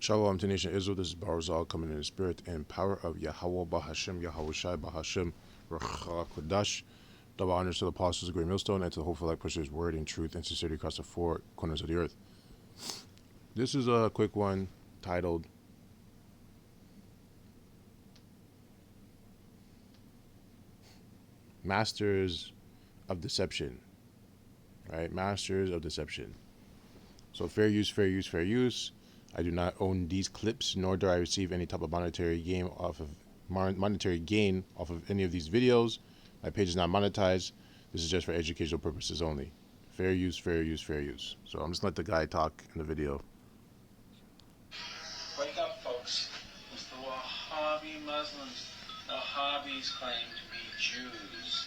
Shalom to Nation Israel. This is Barzal coming in the spirit and power of Yahweh Bahashem, Yahweh Shai Bahashem, Racha Kodash. Double honors to the apostles of Great Millstone and to the hopeful light pushers, word and truth and sincerity across the four corners of the earth. This is a quick one titled Masters of Deception. Right? Masters of Deception. So fair use, fair use, fair use. I do not own these clips, nor do I receive any type of monetary gain off of any of these videos. My page is not monetized. This is just for educational purposes only. Fair use, fair use, fair use. So I'm just gonna let the guy talk in the video. Wake up, folks. It's the Wahhabi Muslims. The Wahhabis claim to be Jews.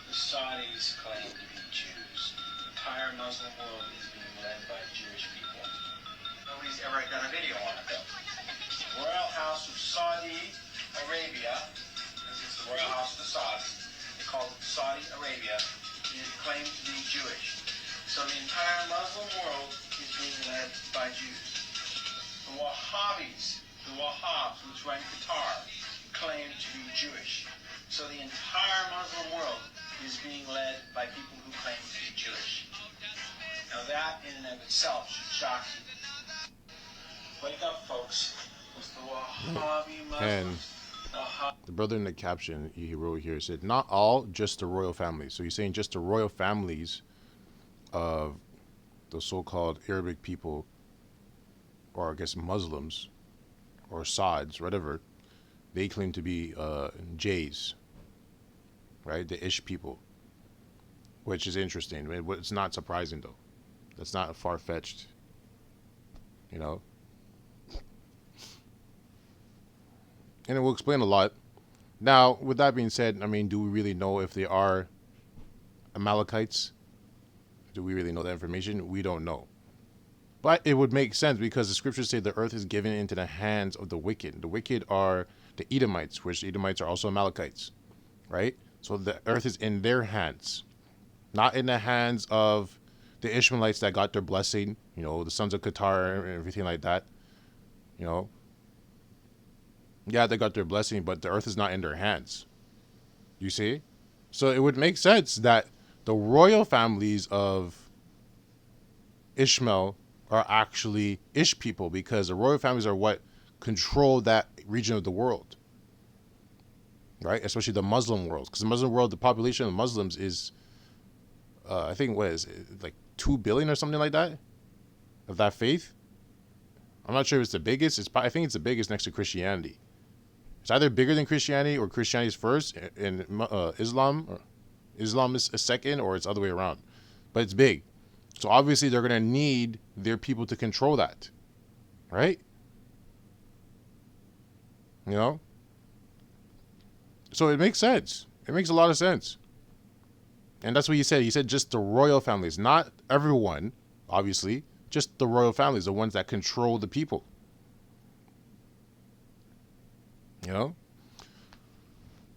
The Saudis claim to be Jews. The entire Muslim world is being led by Jewish people. Nobody's ever done a video on it, though. The Royal House of Saudi Arabia, because it's the Royal House of the Saudis, they call it Saudi Arabia, is claimed to be Jewish. So the entire Muslim world is being led by Jews. The Wahhabis, the Wahhabs, which run Qatar, claim to be Jewish. So the entire Muslim world is being led by people who claim to be Jewish. Now that in and of itself should shock you. Wake up, folks. It's the Wahhabi And Muslims. the brother in the caption he wrote here said, not all, just the royal families. So he's saying just the royal families of the so-called Arabic people, or I guess Muslims, or Sauds, whatever, they claim to be Jays, right? The Ish people, which is interesting. I mean, it's not surprising, though. That's not far-fetched, you know? And it will explain a lot. Now, with that being said, I mean, do we really know if they are Amalekites? Do we really know that information? We don't know. But it would make sense because the scriptures say the earth is given into the hands of the wicked. The wicked are the Edomites, which the Edomites are also Amalekites, right? So the earth is in their hands, not in the hands of the Ishmaelites that got their blessing, you know, the sons of Qatar and everything like that, you know. Yeah, they got their blessing, but the earth is not in their hands. You see? So it would make sense that the royal families of Ishmael are actually Ish people, because the royal families are what control that region of the world, right? Especially the Muslim world, because the Muslim world, the population of Muslims is, I think, what is it, like 2 billion or something like that, of that faith. I'm not sure if it's the biggest. I think it's the biggest next to Christianity. It's either bigger than Christianity or Christianity is first, and Islam is second, or it's the other way around. But it's big. So obviously they're going to need their people to control that, right? You know? So it makes sense. It makes a lot of sense. And that's what he said. He said just the royal families, not everyone, obviously, just the royal families, the ones that control the people. You know?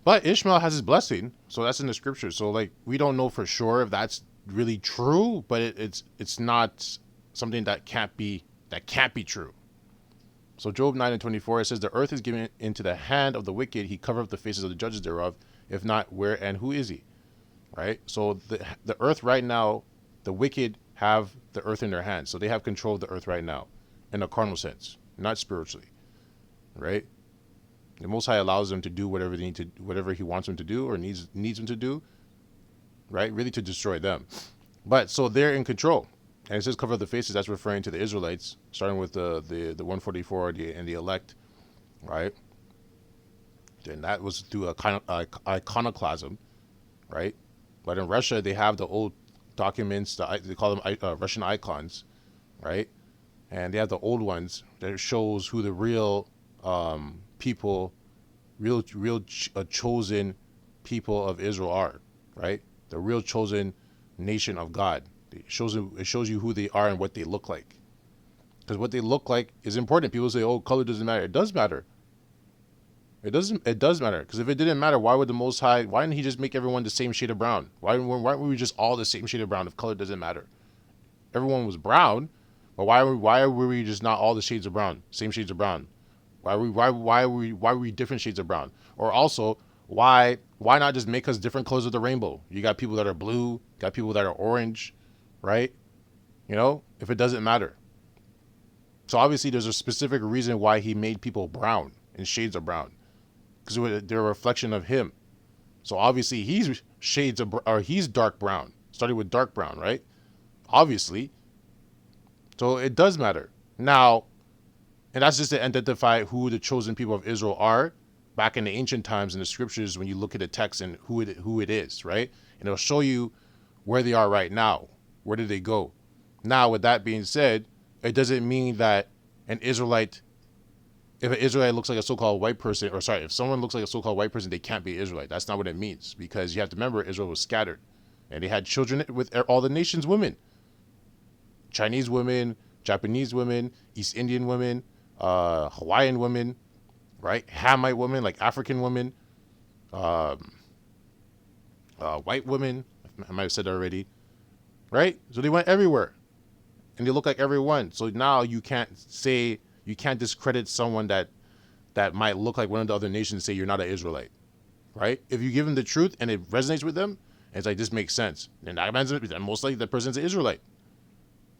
But Ishmael has his blessing, so that's in the scripture. So like we don't know for sure if that's really true, but it's not something that can't be true. So Job 9:24, it says the earth is given into the hand of the wicked, he covered up the faces of the judges thereof. If not, where and who is he? Right? So the earth right now, the wicked have the earth in their hands. So they have control of the earth right now, in a carnal sense, not spiritually. Right? The Most High allows them to do whatever they need to, whatever He wants them to do or needs them to do, right? Really to destroy them. But so they're in control, and it says cover the faces. That's referring to the Israelites, starting with the 144 and the elect, right? And that was through a kind of iconoclasm, right? But in Russia, they have the old documents. They call them Russian icons, right? And they have the old ones that shows who the real people, chosen people of Israel are, right? The real chosen nation of God. It shows you who they are and what they look like. Because what they look like is important. People say, "Oh, color doesn't matter." It does matter. It does matter. Because if it didn't matter, why would the Most High? Why didn't He just make everyone the same shade of brown? Why were we just all the same shade of brown if color doesn't matter? Everyone was brown, But why were we just not all the shades of brown, same shades of brown? Why were we different shades of brown? Or also, why not just make us different colors of the rainbow? You got people that are blue, got people that are orange, right? You know, if it doesn't matter. So obviously there's a specific reason why he made people brown in shades of brown, because they're a reflection of him. So obviously he's he's dark brown, starting with dark brown, right? Obviously. So it does matter. Now, and that's just to identify who the chosen people of Israel are back in the ancient times in the scriptures when you look at the text and who it is, right? And it'll show you where they are right now. Where did they go? Now, with that being said, it doesn't mean that an Israelite, if an Israelite looks like a so-called white person, or sorry, if someone looks like a so-called white person, they can't be Israelite. That's not what it means, because you have to remember Israel was scattered and they had children with all the nations' women. Chinese women, Japanese women, East Indian women, Hawaiian women, right? Hamite women, like African women, white women. I might have said that already, right? So they went everywhere, and they look like everyone. So now you can't discredit someone that might look like one of the other nations and say you're not an Israelite, right? If you give them the truth and it resonates with them, it's like, this makes sense. And that means most likely the person's an Israelite.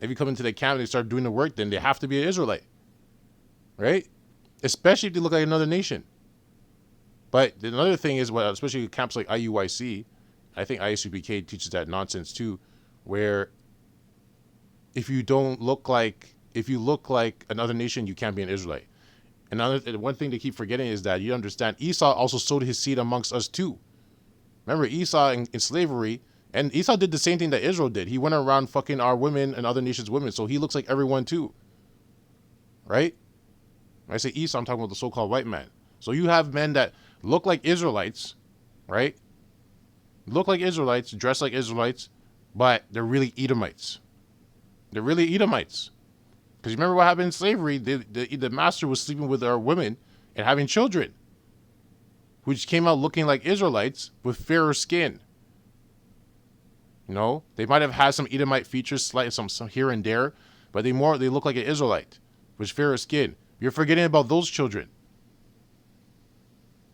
If you come into the camp and they start doing the work, then they have to be an Israelite, right? Especially if they look like another nation. But another thing is, well, especially camps like IUIC, I think ISUPK teaches that nonsense too, where if you look like another nation, you can't be an Israelite. And one thing to keep forgetting is that you understand Esau also sowed his seed amongst us too. Remember Esau in slavery, and Esau did the same thing that Israel did. He went around fucking our women and other nations' women, so he looks like everyone too, right? When I say Esau, I'm talking about the so-called white man. So you have men that look like Israelites, right? Look like Israelites, dress like Israelites, but they're really Edomites. They're really Edomites. Because you remember what happened in slavery? The master was sleeping with our women and having children, which came out looking like Israelites with fairer skin. You know, they might have had some Edomite features, some here and there, but they look like an Israelite with fairer skin. You're forgetting about those children.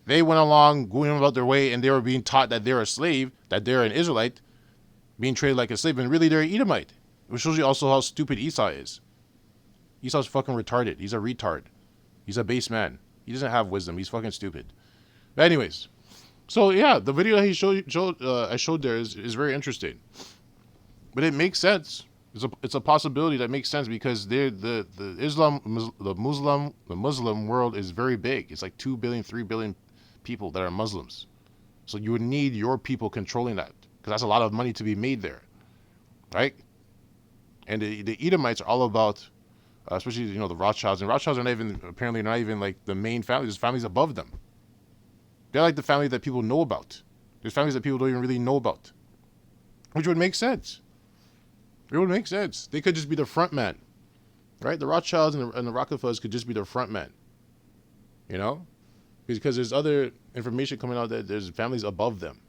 They went along going about their way, and they were being taught that they're a slave, that they're an Israelite, being treated like a slave, and really they're an Edomite. Which shows you also how stupid Esau is. Esau's fucking retarded. He's a retard. He's a base man. He doesn't have wisdom. He's fucking stupid. But anyways, so yeah, the video that I showed there is very interesting. But it makes sense. It's a possibility that makes sense because the Muslim world is very big. It's like 2 billion, 3 billion people that are Muslims. So you would need your people controlling that, because that's a lot of money to be made there, right? And the Edomites are all about, especially the Rothschilds, and Rothschilds are apparently not even like the main family. There's families above them. They're like the family that people know about. There's families that people don't even really know about, which would make sense. It would make sense. They could just be the front man, right? The Rothschilds and the Rockefellers could just be the front man, because there's other information coming out that there's families above them.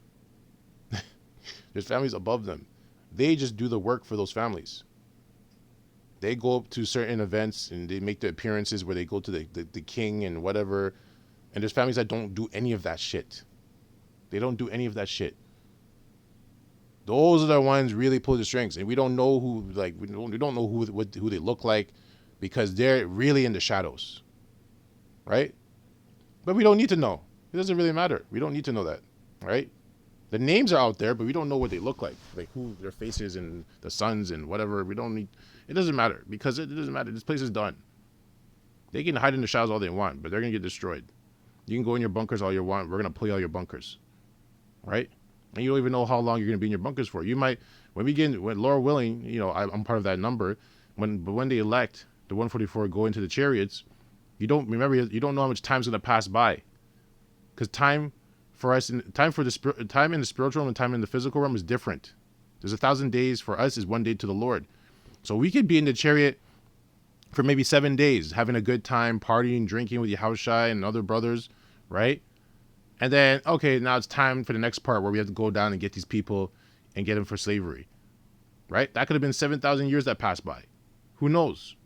There's families above them. They just do the work for those families. They go up to certain events and they make the appearances where they go to the king and whatever. And there's families that don't do any of that shit. They don't do any of that shit. Those are the ones really pull the strings, and we don't know who. Like we don't know who they look like, because they're really in the shadows, right? But we don't need to know. It doesn't really matter. We don't need to know that, right? The names are out there, but we don't know what they look like who their faces and the sons and whatever. We don't need. It doesn't matter, because it doesn't matter. This place is done. They can hide in the shadows all they want, but they're gonna get destroyed. You can go in your bunkers all you want. We're gonna play all your bunkers, right? And you don't even know how long you're going to be in your bunkers for. You might, when Lord willing, I'm part of that number. But when they elect the 144 go into the chariots, you don't know how much time's going to pass by, because time for us, time in the spiritual realm and time in the physical realm is different. There's 1,000 days for us is 1 day to the Lord. So we could be in the chariot for maybe 7 days, having a good time, partying, drinking with Yahushua and other brothers, right? And then, okay, now it's time for the next part where we have to go down and get these people and get them for slavery, right? That could have been 7,000 years that passed by. Who knows?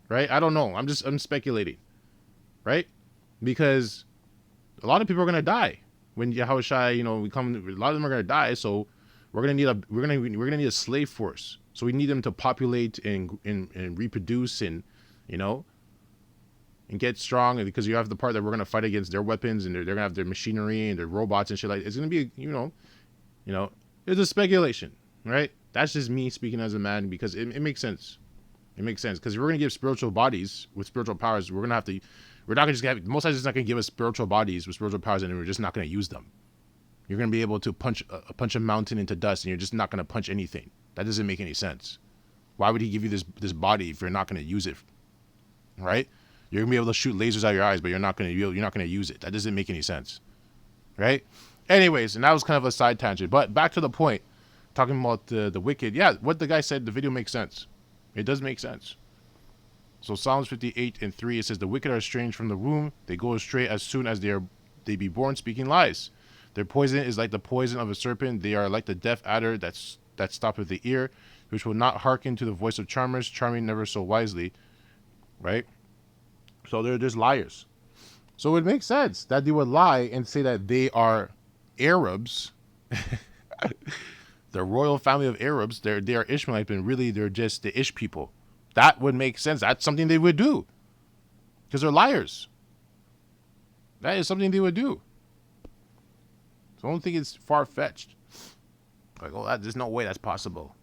Right? I don't know. I'm speculating. Right? Because a lot of people are gonna die when Yahushua, we come. A lot of them are gonna die, so we're gonna need a slave force. So we need them to populate and reproduce and and get strong, because you have the part that we're gonna fight against their weapons, and they're gonna have their machinery and their robots and shit like. It's gonna be it's a speculation, right? That's just me speaking as a man, because it makes sense. It makes sense, because if we're gonna give spiritual bodies with spiritual powers, we're not gonna just have, most times it's not gonna give us spiritual bodies with spiritual powers, and we're just not gonna use them. You're gonna be able to punch a mountain into dust, and you're just not gonna punch anything. That doesn't make any sense. Why would he give you this body if you're not gonna use it? Right? You're gonna be able to shoot lasers out of your eyes, but you're not gonna use it. That doesn't make any sense. Right? Anyways, and that was kind of a side tangent. But back to the point, talking about the wicked. Yeah, what the guy said, the video makes sense. It does make sense. So Psalms 58:3, it says, "The wicked are estranged from the womb; they go astray as soon as they be born, speaking lies. Their poison is like the poison of a serpent; they are like the deaf adder that stoppeth the ear, which will not hearken to the voice of charmers, charming never so wisely." Right? So they're just liars. So it makes sense that they would lie and say that they are Arabs, the royal family of Arabs. They are Ishmaelites, but really they're just the Ish people. That would make sense. That's something they would do, because they're liars. That is something they would do. So I don't think it's far-fetched. Like, oh, there's no way that's possible.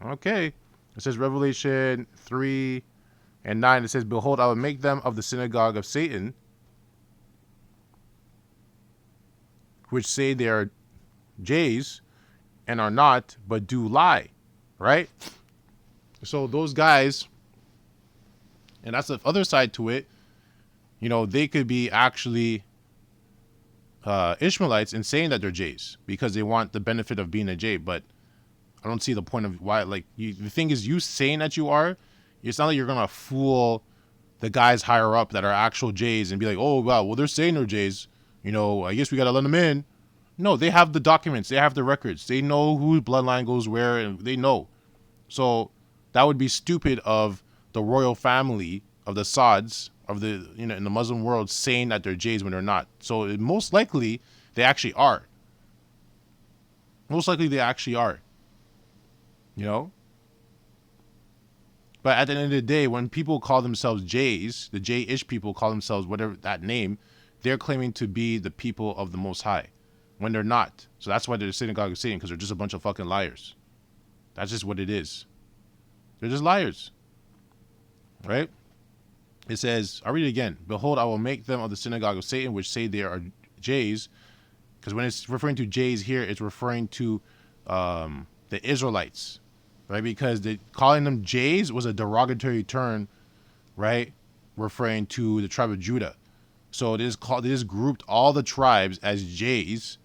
Okay. It says Revelation 3:9. It says, "Behold, I will make them of the synagogue of Satan, which say they are Jays and are not, but do lie." Right? So those guys, and that's the other side to it, they could be actually Ishmaelites and saying that they're Jays because they want the benefit of being a Jay. But I don't see the point of why. Like, the thing is, you saying that you are, it's not like you're going to fool the guys higher up that are actual Jays and be like, oh, wow, well, they're saying they're Jays. I guess we got to let them in. No, they have the documents. They have the records. They know whose bloodline goes where, and they know. So that would be stupid of the royal family of the Sauds of the, in the Muslim world, saying that they're Jays when they're not. So most likely they actually are. Most likely they actually are. But at the end of the day, when people call themselves Jays, the Jay-ish people call themselves whatever that name, they're claiming to be the people of the Most High when they're not. So that's why they're the synagogue of Satan, because they're just a bunch of fucking liars. That's just what it is. They're just liars. Right? It says, I'll read it again. "Behold, I will make them of the synagogue of Satan, which say they are Jays." Because when it's referring to Jays here, it's referring to the Israelites. Right? Because calling them Jays was a derogatory term, right? Referring to the tribe of Judah. So they just grouped all the tribes as Jays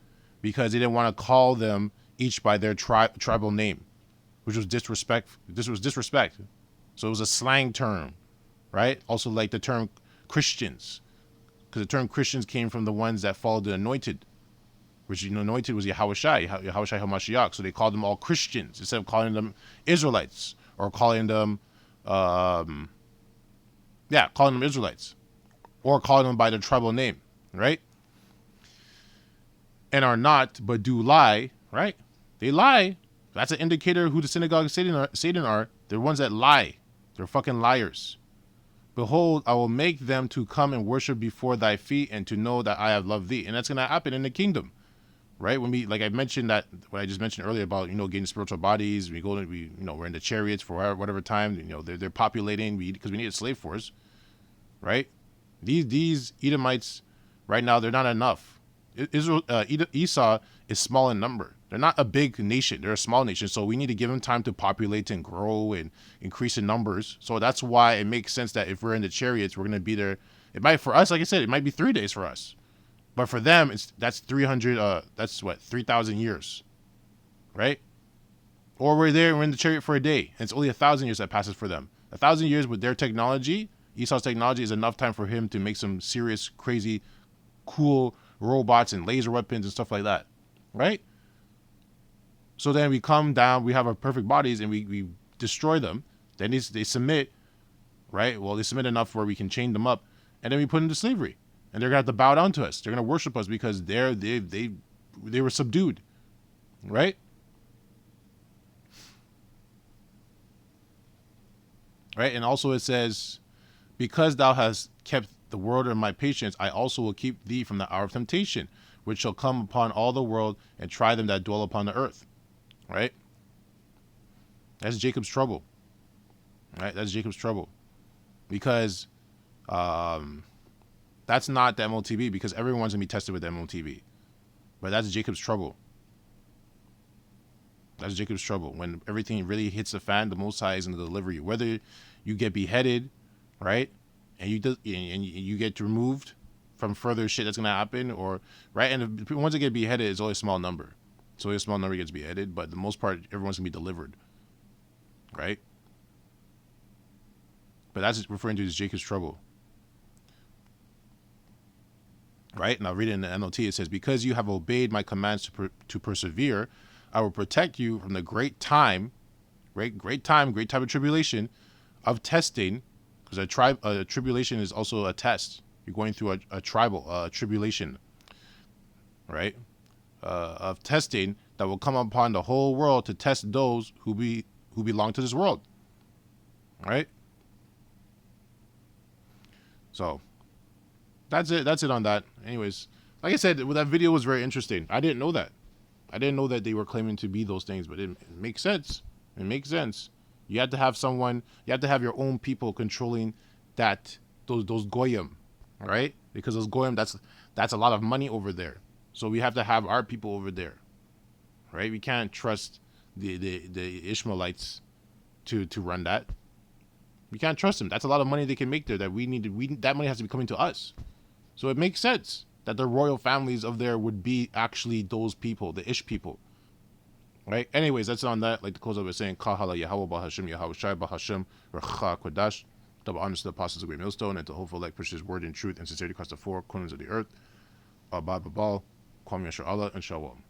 because they didn't want to call them each by their tribal name, which was disrespect. This was disrespect. So it was a slang term, right? Also, like the term Christians, because the term Christians came from the ones that followed the anointed, which anointed was Yahushua HaMashiach. So they called them all Christians instead of calling them Israelites or calling them, calling them Israelites or calling them by their tribal name, right? "And are not, but do lie," right? They lie. That's an indicator who the synagogue of Satan are. They're ones that lie. They're fucking liars. "Behold, I will make them to come and worship before thy feet, and to know that I have loved thee." And that's going to happen in the kingdom, right? When we, like I mentioned that, what I just mentioned earlier about, getting spiritual bodies, we're in the chariots for whatever time, they're populating, because we need a slave force, right? These Edomites right now, they're not enough. Esau is small in number. They're not a big nation. They're a small nation. So we need to give them time to populate and grow and increase in numbers. So that's why it makes sense that if we're in the chariots, we're going to be there. It might, for us, like I said, it might be 3 days for us. But for them, that's 3,000 years, right? Or we're in the chariot for a day, and it's only 1,000 years that passes for them. 1,000 years with their technology, Esau's technology, is enough time for him to make some serious, crazy, cool robots and laser weapons and stuff like that, right? So then we come down, we have our perfect bodies, and we destroy them, Then they submit, right? Well, they submit enough where we can chain them up, and then we put them into slavery, and they're gonna have to bow down to us. They're gonna worship us because they were subdued, right? Right, and also it says, because thou hast kept the word of my patience, I also will keep thee from the hour of temptation, which shall come upon all the world and try them that dwell upon the earth. Right? That's Jacob's trouble. Right? That's Jacob's trouble. Because that's not the MOTB, because everyone's going to be tested with the MOTB. But that's Jacob's trouble. That's Jacob's trouble. When everything really hits the fan, the Most High is going to deliver you. Whether you get beheaded, right, and you get removed from further shit that's going to happen, or, right, and once they get beheaded, it's only a small number. So only a small number gets beheaded, but the most part, everyone's going to be delivered, right? But that's referring to as Jacob's trouble. Right? And I'll read it in the NLT. It says, because you have obeyed my commands to persevere, I will protect you from the great time, right? Great time of tribulation, of testing, because a tribulation is also a test. You're going through a tribulation, right? Of testing that will come upon the whole world to test those who belong to this world, right? So that's it on that. Anyways, like I said, that video was very interesting. I didn't know that. I didn't know that they were claiming to be those things, but it makes sense. It makes sense. You have to have your own people controlling those goyim, right? Because those goyim, that's a lot of money over there. So we have to have our people over there, right? We can't trust the Ishmaelites to run that. We can't trust them. That's a lot of money they can make there. That that money has to be coming to us. So it makes sense that the royal families of there would be actually those people, the Ish people, right? Anyways, that's on that. Like the close up is saying, Kahala Yahweh Bahashim Yahweh Shai Bahashim Racha Kodash. Double honors to the apostles of Great Millstone and to hopeful like push his word in truth and sincerity across the four corners of the earth. Abad Babal, Kwame Yashar Allah, and Shalom.